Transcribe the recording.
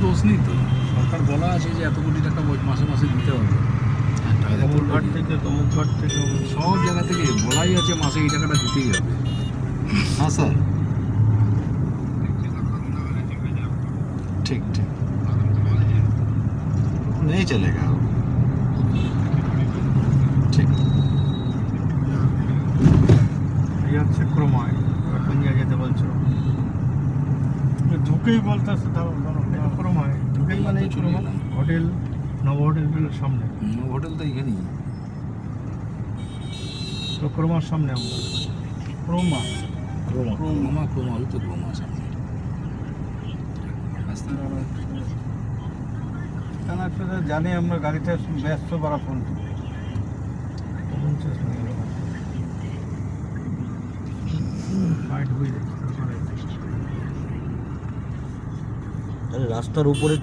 দোষ নেই তো, সরকার বলা আছে যে এত কোটি টাকা মাসে মাসে দিতে হবে। কমলঘাট থেকে সব জায়গা থেকে বলাই আছে মাসে এই টাকাটা দিতেই হবে। हाँ सर, ठीक ठीक, नहीं चलेगा ठीक। এই হচ্ছে ক্রমায় নিয়ে যেতে বলছো, ঢুকেই বলতেছে ক্রমায়, ঢুকেই মানে হোটেল নব হোটেলের সামনে, হোটেল তো এখানেই, তো ক্রমার সামনে আমরা ক্রমা ওই তো ক্রমা সামনে। জানি আমরা গাড়িতে ব্যস্ত বাড়া ফোন রাস্তার উপরে